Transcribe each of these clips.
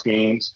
playoff games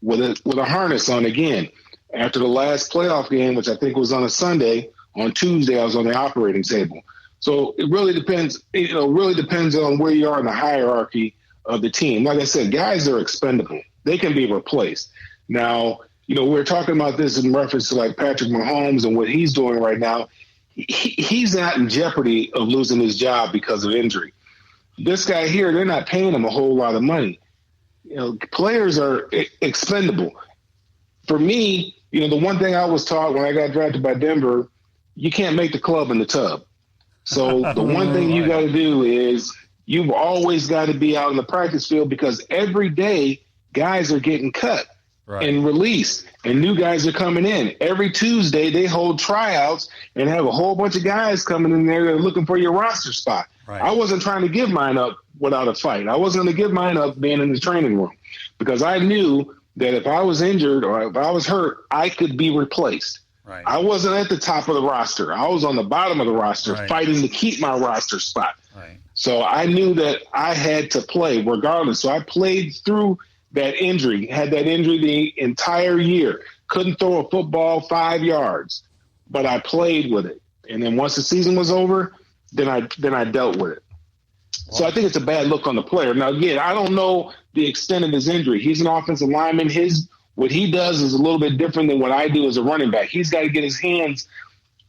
with a harness on again. After the last playoff game, which I think was on a Sunday, on Tuesday I was on the operating table. So it really depends. Really depends on where you are in the hierarchy of the team. Like I said, guys are expendable. They can be replaced. Now, we're talking about this in reference to like Patrick Mahomes and what he's doing right now. He's not in jeopardy of losing his job because of injury. This guy here, they're not paying him a whole lot of money. Players are expendable. For me, the one thing I was taught when I got drafted by Denver, you can't make the club in the tub. So the one thing you got to do is you've always got to be out in the practice field, because every day guys are getting cut and released, and new guys are coming in. Every Tuesday they hold tryouts and have a whole bunch of guys coming in there that are looking for your roster spot. Right. I wasn't trying to give mine up without a fight. I wasn't going to give mine up being in the training room, because I knew that if I was injured or if I was hurt, I could be replaced. Right. I wasn't at the top of the roster. I was on the bottom of the roster fighting to keep my roster spot. Right. So I knew that I had to play regardless. So I played through that injury, had that injury the entire year. Couldn't throw a football 5 yards, but I played with it. And then once the season was over, then I dealt with it. Wow. So I think it's a bad look on the player. Now, again, I don't know the extent of his injury. He's an offensive lineman. What he does is a little bit different than what I do as a running back. He's got to get his hands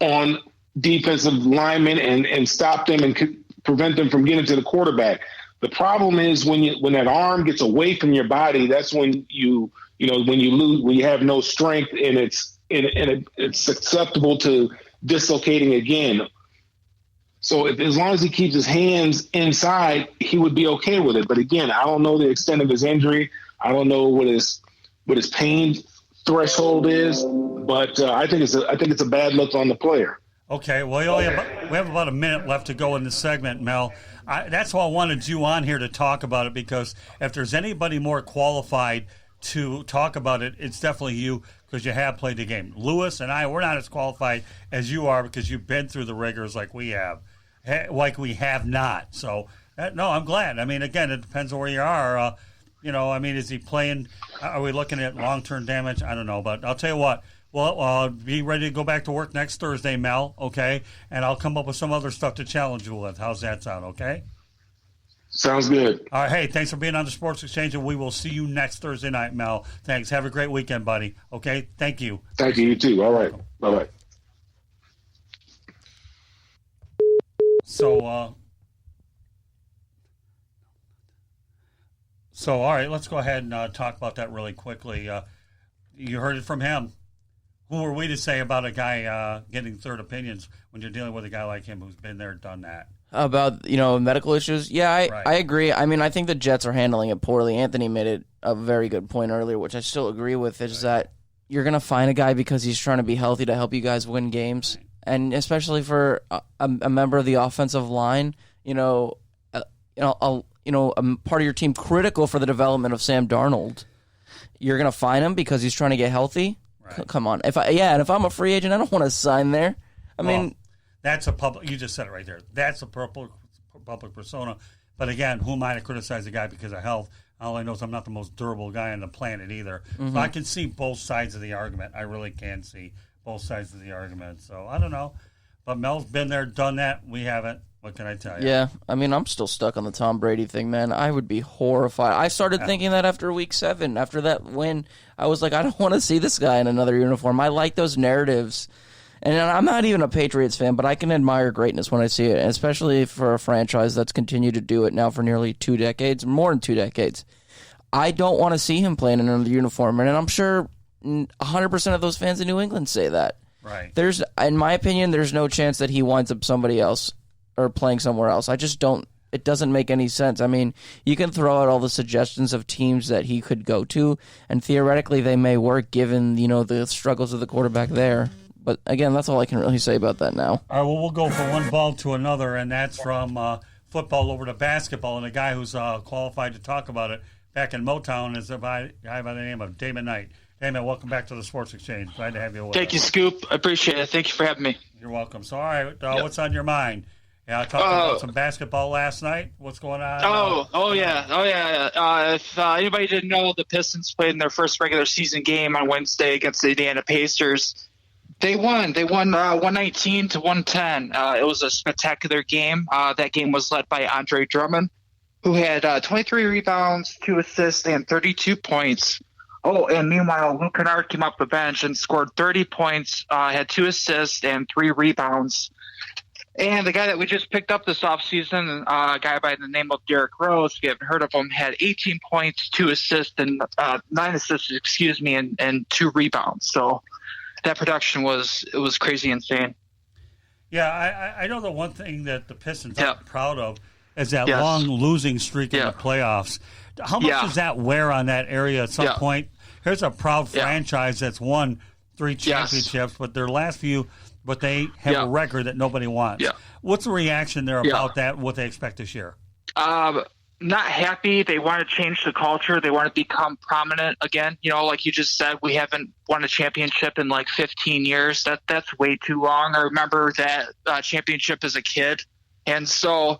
on defensive linemen and stop them and prevent them from getting to the quarterback. The problem is when that arm gets away from your body, that's when you lose, when you have no strength, and it's susceptible to dislocating again. So as long as he keeps his hands inside, he would be okay with it. But again, I don't know the extent of his injury. I don't know what his pain threshold is, but I think it's a bad look on the player. Okay, well, we have about a minute left to go in this segment, Mel. That's why I wanted you on here to talk about it, because if there's anybody more qualified to talk about it, it's definitely you, because you have played the game. Lewis and I, we're not as qualified as you are, because you've been through the rigors like we have not. So, no, I'm glad. I mean, again, it depends on where you are. Is he playing? Are we looking at long-term damage? I don't know, but I'll tell you what. Well, be ready to go back to work next Thursday, Mel, okay? And I'll come up with some other stuff to challenge you with. How's that sound, okay? Sounds good. All right, hey, thanks for being on the Sports Exchange, and we will see you next Thursday night, Mel. Thanks. Have a great weekend, buddy, okay? Thank you. Thank you, you too. All right. Bye-bye. So, all right, let's go ahead and talk about that really quickly. You heard it from him. Who are we to say about a guy getting third opinions when you're dealing with a guy like him who's been there, done that? About, medical issues? Yeah, I agree. I mean, I think the Jets are handling it poorly. Anthony made it a very good point earlier, which I still agree with, is that you're going to find a guy because he's trying to be healthy to help you guys win games. Right. And especially for a member of the offensive line, a part of your team critical for the development of Sam Darnold. You're going to find him because he's trying to get healthy? Right. Come on. If I'm a free agent, I don't want to sign there. I mean, that's a public. You just said it right there. That's a public persona. But again, who am I to criticize a guy because of health? All I know is I'm not the most durable guy on the planet either. Mm-hmm. So I can see both sides of the argument. I really can see both sides of the argument. So I don't know. But Mel's been there, done that. We haven't. What can I tell you? Yeah, I mean, I'm still stuck on the Tom Brady thing, man. I would be horrified. I started thinking that after Week 7. After that win, I was like, I don't want to see this guy in another uniform. I like those narratives. And I'm not even a Patriots fan, but I can admire greatness when I see it, and especially for a franchise that's continued to do it now for nearly 2 decades, more than 2 decades. I don't want to see him play in another uniform, and I'm sure 100% of those fans in New England say that. Right. In my opinion, there's no chance that he winds up somebody else or playing somewhere else. I just don't. It doesn't make any sense. I mean, you can throw out all the suggestions of teams that he could go to, and theoretically they may work given, the struggles of the quarterback there. But again, that's all I can really say about that now. All right, well, we'll go from one ball to another, and that's from football over to basketball. And a guy who's qualified to talk about it back in Motown is a guy by the name of Damon Knight. Damon, welcome back to the Sports Exchange. Glad to have you with us. Thank you, Scoop. I appreciate it. Thank you for having me. You're welcome. So, all right, what's on your mind? Yeah, talking about some basketball last night. What's going on? Oh yeah. If anybody didn't know, the Pistons played in their first regular season game on Wednesday against the Indiana Pacers. They won. They won 119 to 110. It was a spectacular game. That game was led by Andre Drummond, who had 23 rebounds, 2 assists, and 32 points. Oh, and meanwhile, Luke Kennard came off the bench and scored 30 points, had 2 assists, and 3 rebounds. And the guy that we just picked up this offseason, a guy by the name of Derrick Rose, if you haven't heard of him, had 18 points, 2 assists, and 9 assists, and 2 rebounds. So that production was crazy insane. Yeah, I know the one thing that the Pistons are proud of is that long losing streak in the playoffs. How much does that wear on that area at some point? Here's a proud franchise that's won 3 championships, but their last few – but they have a record that nobody wants. What's the reaction there about that, what they expect this year? Not happy. They want to change the culture. They want to become prominent again. You know, like you just said, we haven't won a championship in like 15 years. That's way too long. I remember that championship as a kid. And so,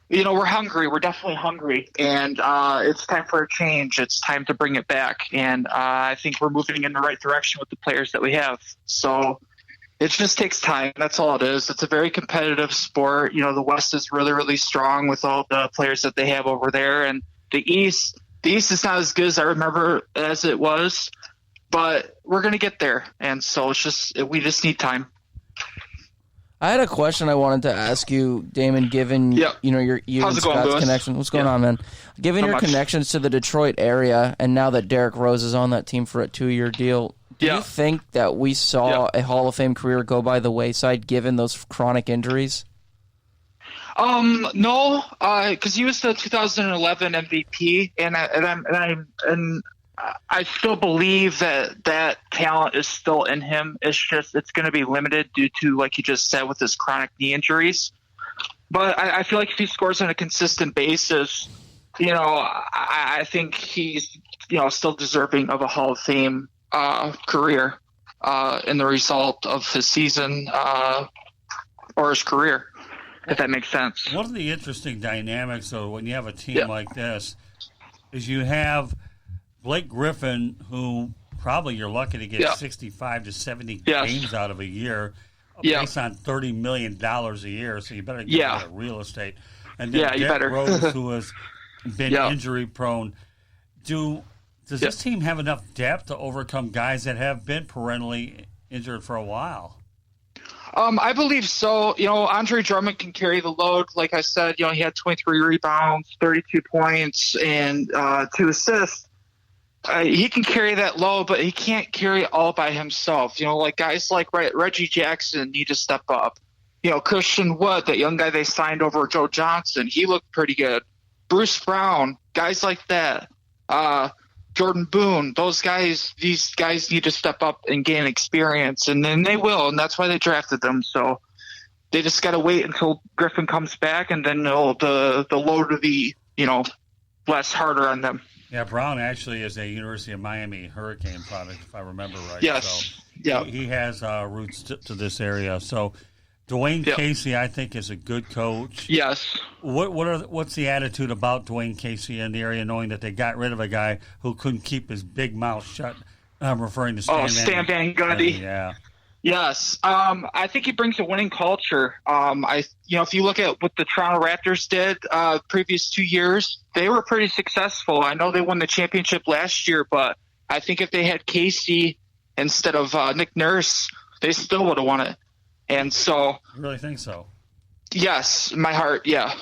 you know, we're hungry. We're definitely hungry. And it's time for a change. It's time to bring it back. And I think we're moving in the right direction with the players that we have. So it just takes time. That's all it is. It's a very competitive sport. You know, the West is really, really strong with all the players that they have over there. And the East is not as good as I remember as it was, but we're going to get there. And so we just need time. I had a question I wanted to ask you, Damon, given you and Scott's connection. What's going on, man? Given your connections to the Detroit area, and now that Derrick Rose is on that team for a 2-year deal, do you think that we saw a Hall of Fame career go by the wayside given those chronic injuries? No, because he was the 2011 MVP, and I still believe that talent is still in him. It's going to be limited due to, like you just said, with his chronic knee injuries. But I feel like if he scores on a consistent basis, you know, I think he's, you know, still deserving of a Hall of Fame career in the result of his season or his career, if that makes sense. One of the interesting dynamics, though, when you have a team like this, is you have Blake Griffin, who probably you're lucky to get 65 to 70 games out of a year based on $30 million a year, so you better get out of real estate. And then Derrick Rose, who has been injury-prone. Does this team have enough depth to overcome guys that have been perennially injured for a while? I believe so. You know, Andre Drummond can carry the load. Like I said, you know, he had 23 rebounds, 32 points, and 2 assists. He can carry that load, but he can't carry it all by himself. You know, like guys like Reggie Jackson need to step up. You know, Christian Wood, that young guy they signed over Joe Johnson, he looked pretty good. Bruce Brown, guys like that. Jordan Boone, these guys need to step up and gain experience, and then they will, and that's why they drafted them. So they just got to wait until Griffin comes back, and then the load will be, you know, less harder on them. Yeah, Brown actually is a University of Miami Hurricane product, if I remember right. Yes. So he has roots to this area. So Dwayne Casey, I think, is a good coach. Yes. What's the attitude about Dwayne Casey in the area, knowing that they got rid of a guy who couldn't keep his big mouth shut? I'm referring to Stan Van Gundy. Yeah. Yes. I think he brings a winning culture. If you look at what the Toronto Raptors did previous 2 years, they were pretty successful. I know they won the championship last year, but I think if they had Casey instead of Nick Nurse, they still would have won it. And so, I really think so. Yes, my heart, yeah.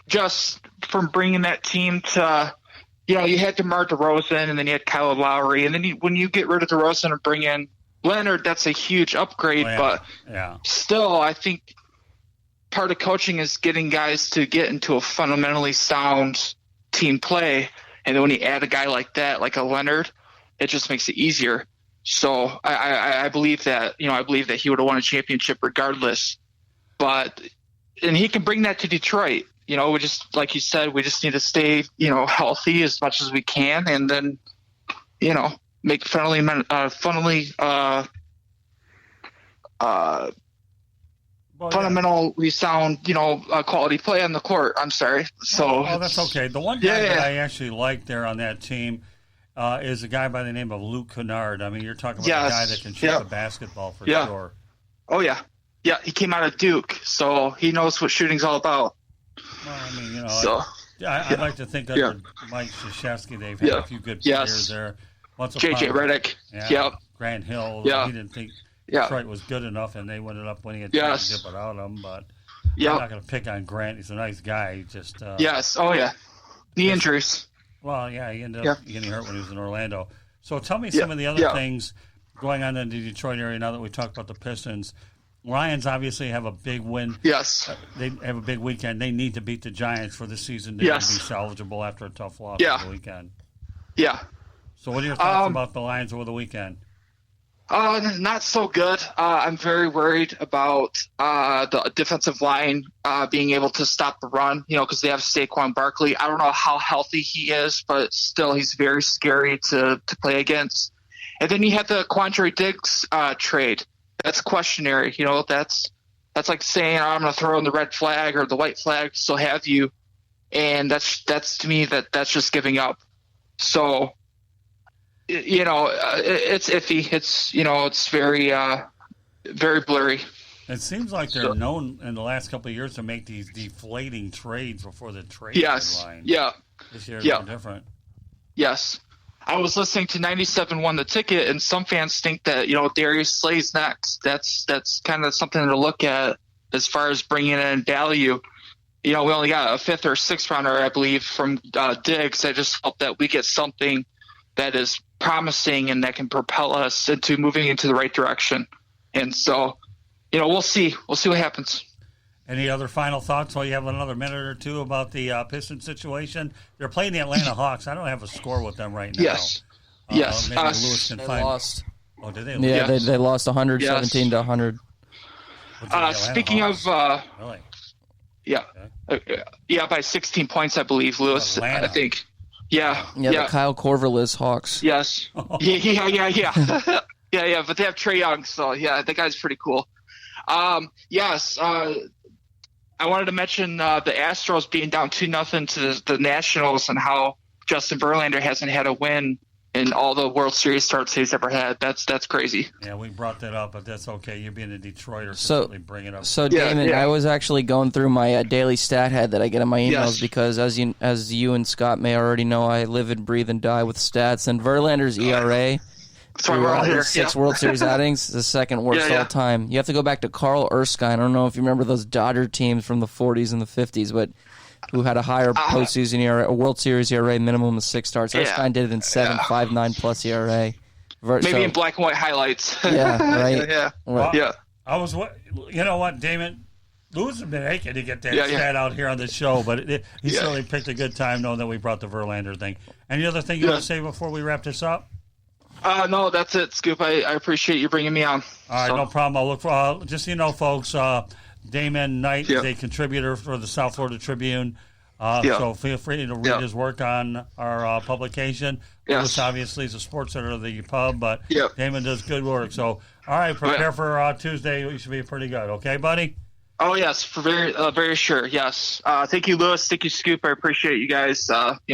Just from bringing that team to, you know, you had DeMar DeRozan, and then you had Kyle Lowry, and then when you get rid of DeRozan and bring in Leonard, that's a huge upgrade. But still, I think part of coaching is getting guys to get into a fundamentally sound team play, and then when you add a guy like that, like a Leonard, it just makes it easier. So I believe that, you know, he would have won a championship regardless. And he can bring that to Detroit. You know, we just, like you said, we just need to stay, you know, healthy as much as we can, and then, you know, make fundamentally sound, quality play on the court. I'm sorry. So that's okay. The one guy that I actually like there on that team is a guy by the name of Luke Kennard. I mean, you're talking about a guy that can shoot the basketball for sure. Oh, yeah. Yeah, he came out of Duke, so he knows what shooting's all about. Well, I mean, I'd like to think that Mike Krzyzewski, they've had a few good players there. J.J. Redick. Grant Hill. He didn't think Detroit was good enough, and they ended up winning a championship without him. But I'm not going to pick on Grant. He's a nice guy. He just knee injuries. Well, he ended up getting hurt when he was in Orlando. So tell me some of the other things going on in the Detroit area now that we talked about the Pistons. Lions obviously have a big win. Yes. They have a big weekend. They need to beat the Giants for the season to be salvageable after a tough loss over the weekend. Yeah. So what are your thoughts about the Lions over the weekend? Not so good. I'm very worried about the defensive line being able to stop the run, because they have Saquon Barkley. I don't know how healthy he is, but still he's very scary to play against. And then you have the Quandre Diggs trade. That's questionary. That's like saying I'm going to throw in the red flag or the white flag, so have you. And that's to me that's just giving up. So, it's iffy. It's very, very blurry. It seems like they're known in the last couple of years to make these deflating trades before the trade deadline. Yeah. This year is no different. Yes. I was listening to 97 Won the Ticket, and some fans think that, Darius Slay's next. That's kind of something to look at as far as bringing in value. We only got a 5th or 6th rounder, I believe, from Diggs. I just hope that we get something that is promising and that can propel us into moving into the right direction. And so, we'll see. We'll see what happens. Any other final thoughts while you have another minute or two about the Pistons situation? They're playing the Atlanta Hawks. I don't have a score with them right now. Yes. Maybe Lewis can find. Lost. Oh, did they? Yeah, they lost 117 to 100. Speaking of, really? Yeah, by 16 points, I believe, Lewis. Atlanta. I think. Yeah. The Kyle Korverless Hawks. Yes. Yeah. But they have Trae Young, so that guy's pretty cool. Yes. I wanted to mention the Astros being down 2-0 to the Nationals and how Justin Verlander hasn't had a win in all the World Series starts he's ever had. That's crazy. Yeah, we brought that up, but that's okay. You being a Detroiter, certainly bring it up. So, Damon, I was actually going through my daily stat head that I get in my emails because, as you and Scott may already know, I live and breathe and die with stats. And Verlander's ERA through 6 World Series outings is the second worst all time. You have to go back to Carl Erskine. I don't know if you remember those Dodger teams from the 40s and the 50s, but who had a higher postseason ERA, a World Series ERA minimum of 6 starts. Erskine did it in 7.59 plus ERA. Maybe in black and white highlights. Yeah, right. Yeah. I was, you know what, Damon? Lewis has been aching to get that stat out here on the show, but he certainly picked a good time knowing that we brought the Verlander thing. Any other thing you want to say before we wrap this up? No, that's it, Scoop. I appreciate you bringing me on. All right, no problem. I'll look for just so you know, folks. Damon Knight is a contributor for the South Florida Tribune. So feel free to read his work on our publication. Lewis obviously is a sports editor of the Pub, but Damon does good work. So, all right, prepare for Tuesday. We should be pretty good. Okay, buddy? Oh, yes, for very sure, yes. Thank you, Lewis. Thank you, Scoop. I appreciate you guys.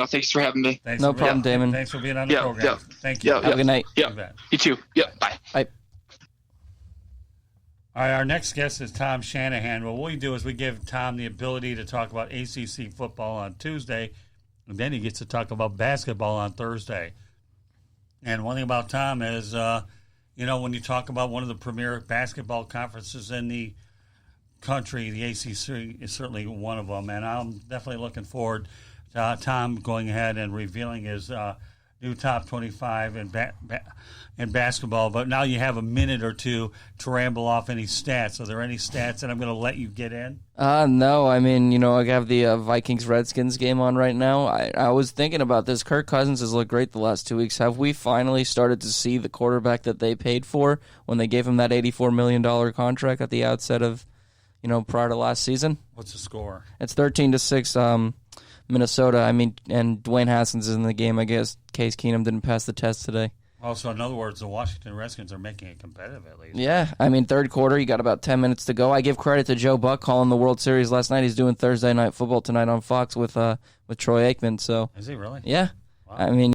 Thanks for having me. No problem, Damon. Thanks for being on the program. Thank you. Have a good night. You too. Bye. Bye. All right, our next guest is Tom Shanahan. What we do is we give Tom the ability to talk about ACC football on Tuesday, and then he gets to talk about basketball on Thursday. And one thing about Tom is, when you talk about one of the premier basketball conferences in the country, the ACC is certainly one of them. And I'm definitely looking forward to Tom going ahead and revealing his new top 25 in basketball. But now you have a minute or two to ramble off any stats. Are there any stats that I'm going to let you get in? No. I mean, I have the Vikings-Redskins game on right now. I was thinking about this. Kirk Cousins has looked great the last 2 weeks. Have we finally started to see the quarterback that they paid for when they gave him that $84 million contract at the outset of, prior to last season? What's the score? It's 13-6 Minnesota. I mean, and Dwayne Haskins is in the game. I guess Case Keenum didn't pass the test today. Also, in other words, the Washington Redskins are making it competitive at least. Yeah, I mean, third quarter, you got about 10 minutes to go. I give credit to Joe Buck calling the World Series last night. He's doing Thursday Night Football tonight on Fox with Troy Aikman. So is he really? Yeah. Wow. I mean,